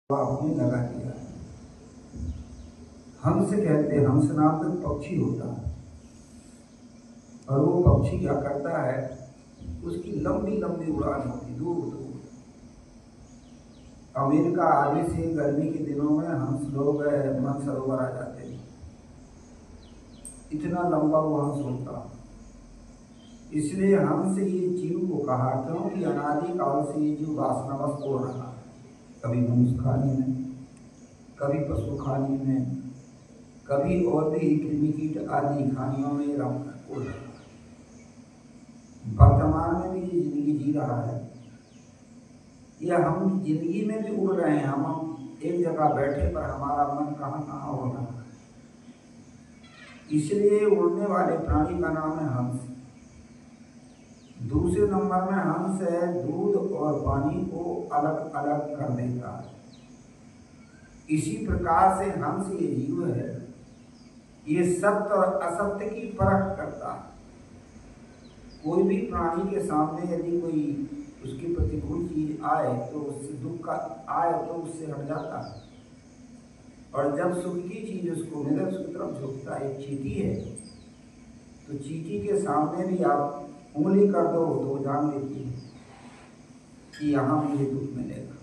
आपने लगा दिया। हंस कहते हंस नाम का पक्षी होता है और वो पक्षी क्या करता है, उसकी लंबी लंबी उड़ान होती दूर दूर। अमेरिका आदि से गर्मी के दिनों में हंस लोग मानसरोवर आ जाते हैं, इतना लंबा वो हंस होता। इसलिए हंस ये जीव को कहा क्योंकि अनादि काल से ये जीव वासनावश हो रहा है, कभी मनुष्य खानी में, कभी पशु खानी में, कभी और भी कृमि कीट आदि खानियों में हो रहा है। वर्तमान में भी ये जिंदगी जी रहा है, या हम जिंदगी में भी उड़ रहे हैं। हम एक जगह बैठे पर हमारा मन कहाँ कहाँ हो रहा है। इसलिए उड़ने वाले प्राणी का नाम है हंस। दूसरे नंबर में हंस है दूध और पानी को अलग अलग कर देता है। इसी प्रकार से हंस ये जीव है, ये सत्य और असत्य की परख करता है। कोई भी प्राणी के सामने यदि कोई उसकी प्रतिकूल चीज आए तो उससे दुख का आए तो उससे हट जाता है, और जब सुख की चीज उसको मिले उसकी तरफ झुकता है। एक चींटी है तो चींटी के सामने भी आप उंगली कर दो तो वो जान लेती है कि यहाँ मुझे दुख मिलेगा।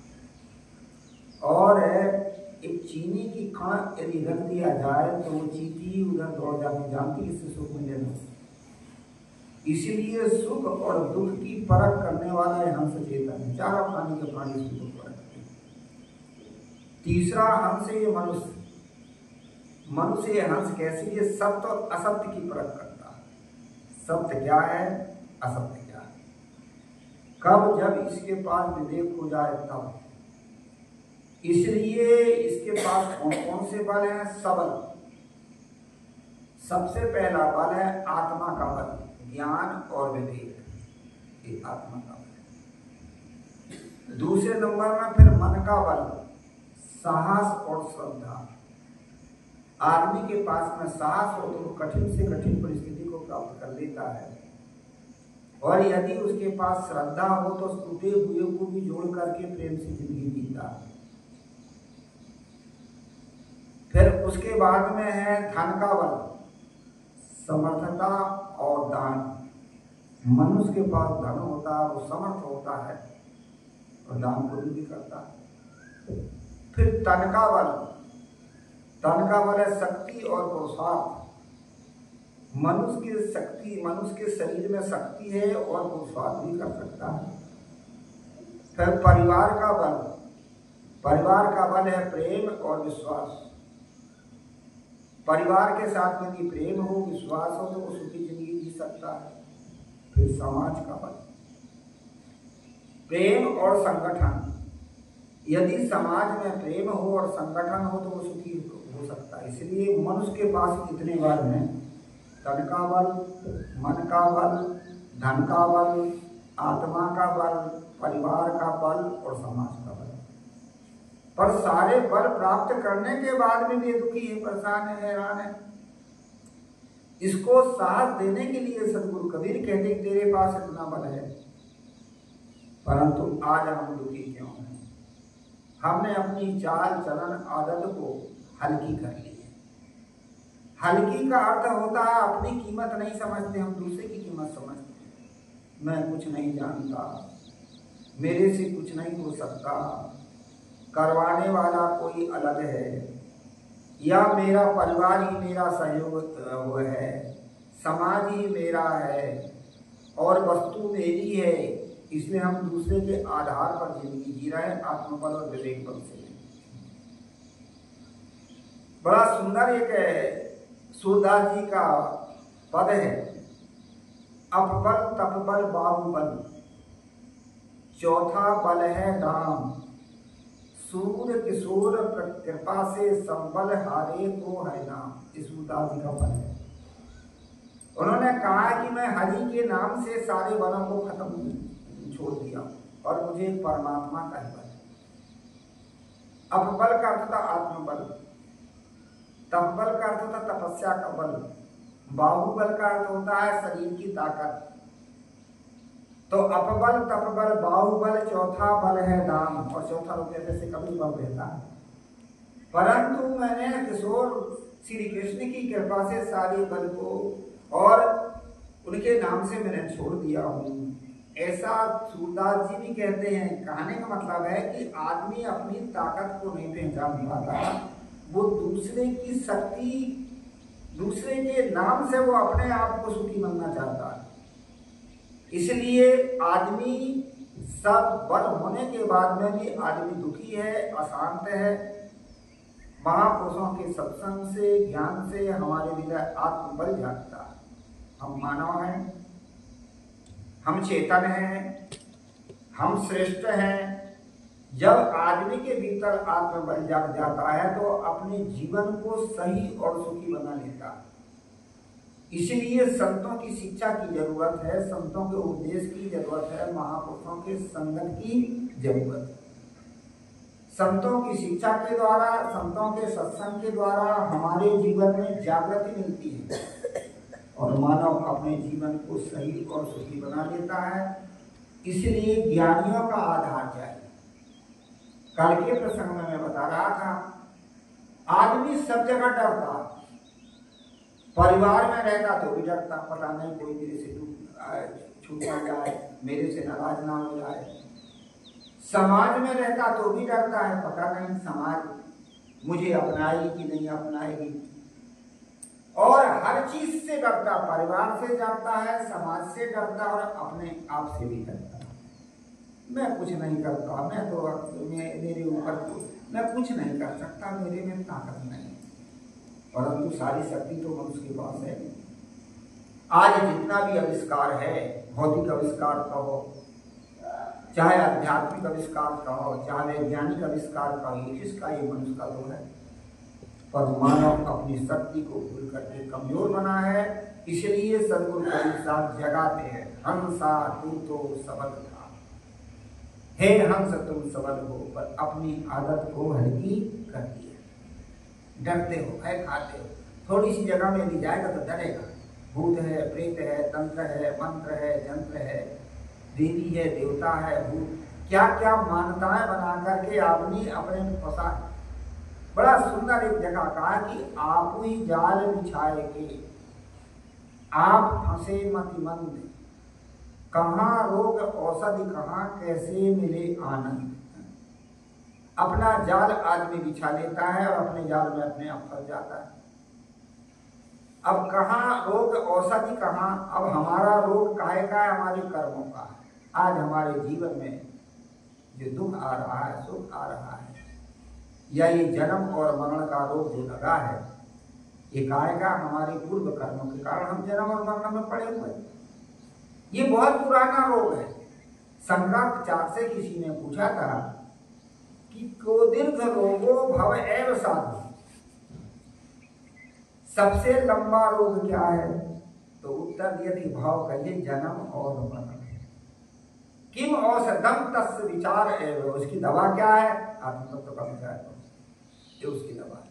और एक चीनी की कण यदि रख दिया जाए तो वो चींटी उधर दौड़ जाती, जानती इससे सुख मिलेगा। इसीलिए सुख और दुख की परख करने वाला है हंस चेतन है। चारों प्राणी के प्राणी सुख को परख करते हैं। तीसरा हंस है ये मनुष्य। मनुष्य ये हंस कैसे, ये सत्य और असत्य की परख करता है। सत्य क्या है, असत्य क्या है। कब, जब इसके पास विवेक हो जाए तब। इसलिए इसके पास कौन कौन से बल हैं, सबल। सबसे पहला बल है आत्मा का बल, ज्ञान और विवेक, ये आत्मा का बल। दूसरे नंबर में फिर मन का बल, साहस और श्रद्धा। आदमी के पास में साहस हो तो कठिन से कठिन परिस्थिति को प्राप्त कर लेता है, और यदि उसके पास श्रद्धा हो तो टूटे हुए को भी जोड़ करके प्रेम से जिंदगी जीता है। फिर उसके बाद में है धन का बल, समर्थता और दान। मनुष्य के पास धन होता है, वो समर्थ होता है और दान को भी करता है। फिर तन का बल, तन का बल है शक्ति और पुरुषार्थ। मनुष्य की शक्ति, मनुष्य के शरीर में शक्ति है और पुरुषार्थ भी कर सकता है। फिर परिवार का बल, परिवार का बल है प्रेम और विश्वास। परिवार के साथ यदि प्रेम हो, विश्वास हो तो वो सुखी जिंदगी जी सकता है। फिर समाज का बल, प्रेम और संगठन। यदि समाज में प्रेम हो और संगठन हो तो वो सुखी हो सकता है। इसलिए मनुष्य के पास इतने बल हैं, तन का बल, मन का बल, धन का बल, आत्मा का बल, परिवार का बल और समाज का बल। पर सारे बल प्राप्त करने के बाद में भी दुखी है, परेशान है, हैरान है। इसको साथ देने के लिए सदगुरु कबीर कहते तेरे पास इतना बल है, परंतु आज हम दुखी क्यों हैं। हमने अपनी चाल चलन आदत को हल्की कर ली है। हल्की का अर्थ होता है अपनी कीमत नहीं समझते, हम दूसरे की कीमत समझते हैं। मैं कुछ नहीं जानता, मेरे से कुछ नहीं हो सकता, करवाने वाला कोई अलग है, या मेरा परिवार ही मेरा सहयोग है, समाज ही मेरा है और वस्तु मेरी है। इसलिए हम दूसरे के आधार पर जिंदगी जी रहे हैं, आत्मबल और विवेक बल से। बड़ा सुंदर एक सूरदास जी का पद है, अपबल तपबल बाहुबल, चौथा बल है दाम, सूर्य किशोर कृपा से संबल हारे को है नाम। इस सूरदास जी का बल है। उन्होंने कहा कि मैं हरि के नाम से सारे बलों को खत्म छोड़ दिया और मुझे परमात्मा का ही बल। अपबल का अर्थ था आत्मबल, तपबल का अर्थ होता तपस्या का बल, बाहुबल का अर्थ होता है शरीर की ताकत। तो अपबल तपबल बाहुबल, चौथा बल है दान, और चौथा रुपये जैसे कभी बल रहता है। परंतु मैंने किशोर श्री कृष्ण की कृपा से सारे बल को और उनके नाम से मैंने छोड़ दिया हूँ। ऐसा सूरदास जी भी कहते हैं। कहने का मतलब है कि आदमी अपनी ताकत को नहीं पहचान पाता, वो दूसरे की शक्ति, दूसरे के नाम से वो अपने आप को सुखी बनना चाहता है। इसलिए आदमी सब बल होने के बाद में भी आदमी दुखी है, अशांत है। महापुरुषों के सत्संग से, ज्ञान से हमारे भीतर आत्मबल जागता है। हम मानव हैं, हम चेतन हैं, हम श्रेष्ठ हैं। जब आदमी के भीतर आत्मबल जाग जाता है तो अपने जीवन को सही और सुखी बना लेता है। इसलिए संतों की शिक्षा की जरूरत है, संतों के उपदेश की जरूरत है, महापुरुषों के संगत की जरूरत है। संतों की शिक्षा के द्वारा, संतों के सत्संग के द्वारा हमारे जीवन में जागृति मिलती है और मानव अपने जीवन को सही और सुखी बना लेता है। इसलिए ज्ञानियों का आधार चाहिए। कल के प्रसंग में मैं बता रहा था, आदमी सब जगह डरता, परिवार में रहता तो भी डरता, पता नहीं कोई मेरे से छूट ना जाए, मेरे से नाराज ना हो जाए। समाज में रहता तो भी डरता है, पता नहीं समाज मुझे अपनाएगी कि नहीं अपनाएगी। और हर चीज से डरता, परिवार से डरता है, समाज से डरता और अपने आप से भी डरता। मैं कुछ नहीं करता, मैं तो मेरे ऊपर मैं कुछ नहीं कर सकता, मेरे में ताकत नहीं। परंतु सारी शक्ति तो मनुष्य के पास है। आज जितना भी आविष्कार है, भौतिक आविष्कार कहो, चाहे आध्यात्मिक आविष्कार कहो, चाहे वैज्ञानिक आविष्कार कहो, इसका ये मनुष्य का दो है। पर मानव अपनी शक्ति को भूल करके कमजोर बना है। इसलिए सदगुरु कबीर साहब जगाते हैं, हंसा तू तो सबल था, हे हंस तुम सबल हो, पर अपनी आदत को हल्की कर दिया। डरते हो, भय खाते हो, थोड़ी सी जगह में भी जाएगा तो डरेगा। भूत है, प्रेत है, तंत्र है, मंत्र है, जंत्र है, देवी है, देवता है, भूत, क्या क्या मान्यताएं बना करके आदमी अपने फंसा। बड़ा सुंदर एक जगह कहा कि आप ही जाल बिछाए के आप फंसे मतिमंद, कहाँ रोग औषधि कहाँ कैसे मिले आनंद। अपना जाल आदमी बिछा लेता है और अपने जाल में अपने आप फंस जाता है। अब कहाँ रोग औषधि कहाँ, अब हमारा रोग काहे का है, हमारे कर्मों का। आज हमारे जीवन में जो दुख आ रहा है, सुख आ रहा है, या ये जन्म और मरण का रोग जो लगा है, ये काहे का, हमारे पूर्व कर्मों के कारण हम जन्म और मरण में पड़े हुए। ये बहुत पुराना रोग है। शंकराचार्य से किसी ने पूछा था कि को दीर्घ रोगो भव एव साधु, सबसे लंबा रोग क्या है? तो उत्तर दिया थी भाव कहिए जन्म और मरण। किम औषधम तस् विचार एव, उसकी दवा क्या है? आत्मतत्व का विचार, ये उसकी दवा है।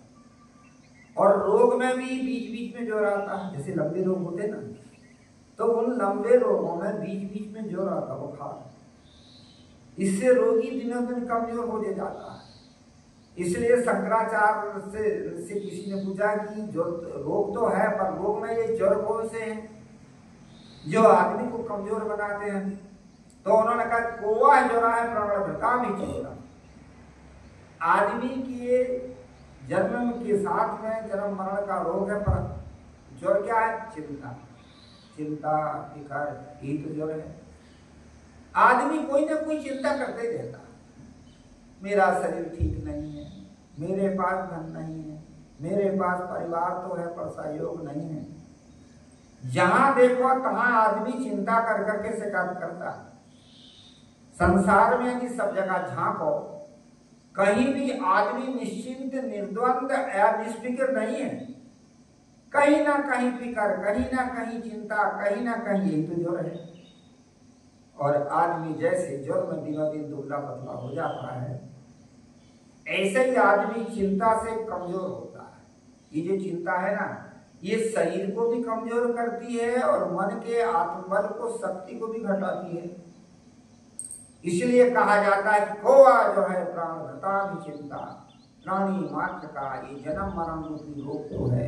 और रोग में भी बीच बीच में जोर आता है, जैसे लंबे रोग होते ना, तो उन लंबे रोगों में बीच बीच में जोर आता, बुखार, इससे रोगी दिनों दिन कमजोर हो जाता है। इसलिए शंकराचार्य से किसी ने पूछा कि जो रोग तो है, पर रोग में ये जड़ कौन से हैं जो आदमी को कमजोर बनाते हैं? तो उन्होंने कहा कोवा जोरा है प्रण काम ही चलेगा। आदमी के जन्म के साथ में जन्म मरण का रोग है, पर जोर क्या है? चिंता, चिंता फिकर, यही तो जोर है। आदमी कोई ना कोई चिंता करते रहता, मेरा शरीर ठीक नहीं है, मेरे पास धन नहीं है, मेरे पास परिवार तो है पर सहयोग नहीं है। जहां देखो तहां आदमी चिंता कर करके शिकायत करता है। संसार में यदि सब जगह झांको, कहीं भी आदमी निश्चिंत, निर्द्वंद या निष्फिक्र नहीं है। कहीं ना कहीं फिक्र, कहीं ना कहीं चिंता, कहीं ना कहीं यही तो जोर है। और आदमी जैसे जोर में दिनों दिन दुबला पतला हो जाता है, ऐसे ही आदमी चिंता से कमजोर होता है। ये जो चिंता है ना, ये शरीर को भी कमजोर करती है और मन के आत्मबल को, शक्ति को भी घटाती है। इसलिए कहा जाता है कि खोआ जो है प्राण धता भी चिंता, प्राणी मात्र का ये जन्म मरण रूपी रोग तो है,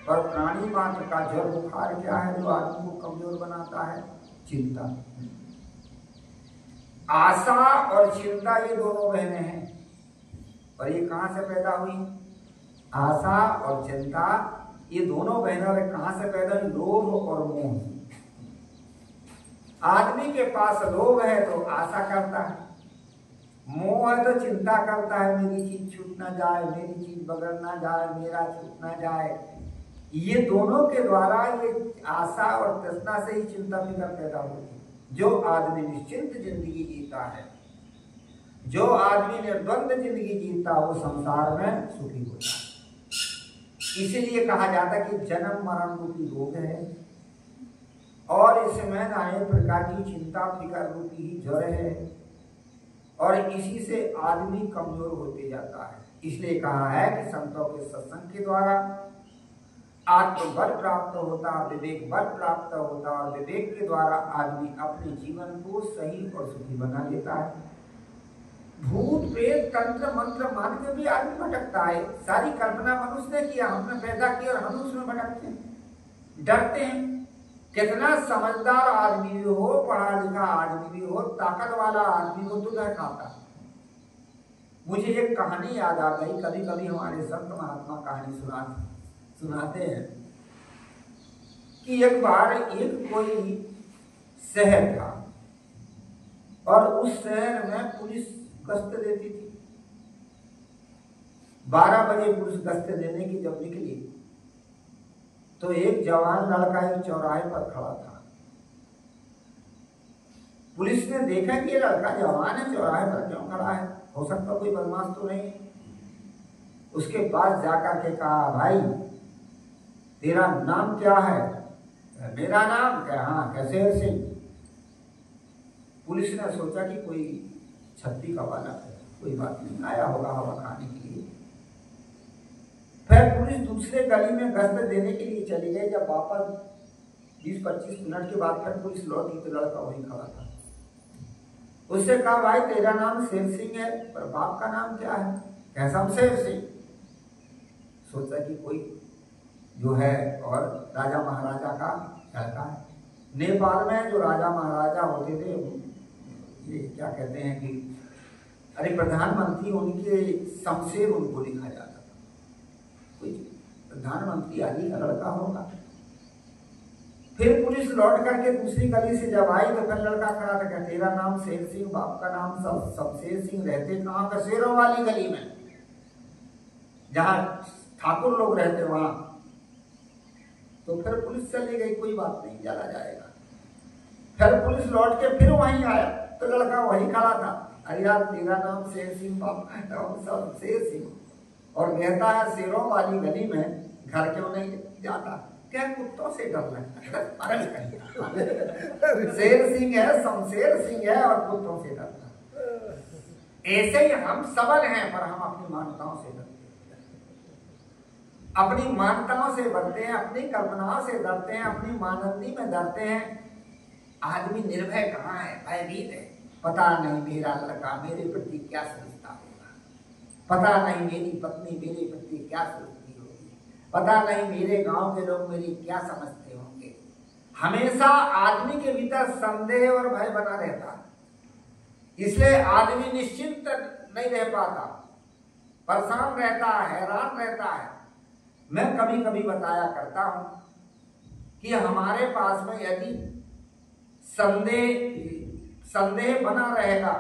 पर प्राणी मात्र का जड़ बुखार क्या है जो आदमी को कमजोर बनाता है? चिंता। आशा और चिंता ये दोनों बहनें हैं, और ये कहां से पैदा हुई? आशा और चिंता ये दोनों बहनें कहां से पैदा हुई? लोभ और मोह। आदमी के पास लोभ है तो आशा करता है, मोह है तो चिंता करता है, मेरी चीज छूट ना जाए, मेरी चीज बगड़ ना जाए, मेरा छूट ना जाए। ये दोनों के द्वारा ये आशा और तृष्णा से ही चिंता फिकर पैदा होती है। जो आदमी निश्चिंत जिंदगी जीता है, जो आदमी निर्द्वंद जिंदगी जीता, वो संसार में सुखी होता है। इसीलिए कहा जाता है कि जन्म मरण रूपी रोग है, और इसमें अनेक प्रकार की चिंता फिकर रूपी ही जड़ है, और इसी से आदमी कमजोर होते जाता है। इसलिए कहा है कि संतों के सत्संग के द्वारा आत्मबल प्राप्त होता, विवेक बल प्राप्त होता, और विवेक के द्वारा आदमी अपने जीवन को सही और सुखी बना लेता है। भूत प्रेत तंत्र मंत्र मान के भी आदमी भटकता है। सारी कल्पना मनुष्य ने किया, हमने पैदा किया, और हम उसमें भटकते हैं, डरते हैं। कितना समझदार आदमी भी हो, पढ़ा लिखा आदमी भी हो, ताकत वाला आदमी हो, तो डर खाता। मुझे एक कहानी याद आ गई, कभी कभी हमारे संत महात्मा कहानी सुनाते हैं कि एक बार एक कोई शहर था, और उस शहर में पुलिस गश्त देती थी। 12 बजे पुलिस गश्त देने की जब निकली, तो एक जवान लड़का एक चौराहे पर खड़ा था। पुलिस ने देखा कि ये लड़का जवान है, चौराहे पर क्यों खड़ा है, हो सकता कोई बदमाश तो नहीं। उसके बाद जाकर के कहा, भाई तेरा नाम क्या है? मेरा नाम क्या? हाँ, कैसे सिंह। पुलिस ने सोचा कि कोई छत्ती का वाला है, कोई बात नहीं, आया होगा हवा खाने के लिए। फिर पुलिस दूसरे गली में गश्त देने के लिए चली गई। जब वापस 20-25 मिनट के बाद फिर पुलिस लौटी तो लड़का वहीं खड़ा था। उससे कहा, भाई तेरा नाम शेर सिंह है, पर बाप का नाम क्या है? कैसा शेर सिंह। सोचा कि कोई जो है और राजा महाराजा का लड़का है। नेपाल में जो राजा महाराजा होते थे, ये क्या कहते हैं कि अरे प्रधानमंत्री, उनके शमशेर उनको लिखा जाता था। कोई प्रधानमंत्री आदि का लड़का होगा। फिर पुलिस लौट करके दूसरी गली से जब आई तो फिर लड़का खड़ा था, क्या तेरा नाम शेर सिंह, बाप का नाम शमशेर सिंह, रहते कहाँ? का शेरों वाली गली में, जहाँ ठाकुर लोग रहते वहां। तो फिर पुलिस चली गई, कोई बात नहीं, चला जाएगा। फिर पुलिस लौट के फिर वहीं आया तो लड़का वहीं खड़ा था। अरे यार तेरा नाम शेर सिंह, बाप का नाम शमशेर सिंह, और कहता है शेरों वाली गली में घर क्यों नहीं जाता? क्या कुत्तों से डर लगता है? शेर सिंह है, शमशेर सिंह है, और कुत्तों से डरता। ऐसे ही हम सबल हैं, पर हम अपनी मान्यताओं से डरते हैं, अपनी मान्यताओं से डरते हैं, अपनी कल्पनाओं से डरते हैं, अपनी मानंदी में डरते हैं। आदमी निर्भय कहाँ है? भयभीत है। पता नहीं मेरा लड़का मेरे प्रति क्या सोचता होगा, पता नहीं मेरी पत्नी मेरे प्रति क्या सोचती होगी, पता नहीं मेरे गांव के लोग मेरी क्या समझते होंगे। हमेशा आदमी के भीतर संदेह और भय बना रहता है। इसलिए आदमी निश्चिंत नहीं रह पाता, परेशान रहता है, हैरान रहता है। मैं कभी कभी बताया करता हूं कि हमारे पास में यदि संदेह बना रहेगा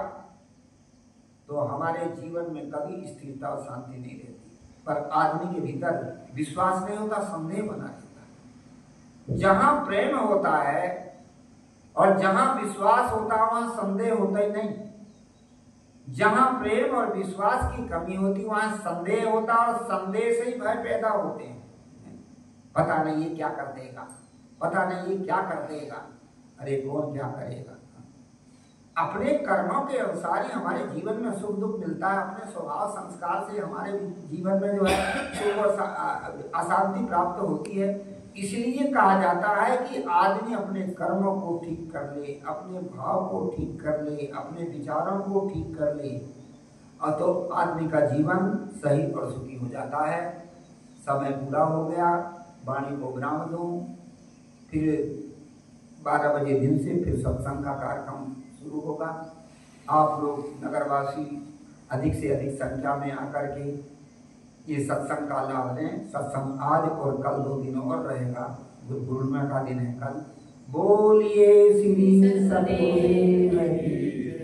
तो हमारे जीवन में कभी स्थिरता और शांति नहीं रहती। पर आदमी के भीतर विश्वास नहीं होता, संदेह बना रहता। जहां प्रेम होता है और जहां विश्वास होता है वहां संदेह होता ही नहीं। जहां प्रेम और विश्वास की कमी होती वहां संदेह होता, और संदेह से ही भय पैदा होते हैं। पता नहीं ये क्या कर देगा, पता नहीं ये क्या कर देगा, अरे कौन क्या करेगा। अपने कर्मों के अनुसार ही हमारे जीवन में सुख दुख मिलता है। अपने स्वभाव संस्कार से हमारे जीवन में जो है सुख और अशांति प्राप्त होती है। इसलिए कहा जाता है कि आदमी अपने कर्मों को ठीक कर ले, अपने भाव को ठीक कर ले, अपने विचारों को ठीक कर ले, और तो आदमी का जीवन सही और सुखी हो जाता है। समय पूरा हो गया, वाणी को विराम दूं। फिर 12 बजे दिन से फिर सत्संग का कार्यक्रम शुरू होगा। आप लोग नगरवासी अधिक से अधिक संख्या में आकर के ये सत्संग का लाभ लें। सत्संग आज और कल 2 दिन और रहेगा। गुरु पूर्णिमा का दिन है कल। बोलिए श्री सतगुरुदेव की।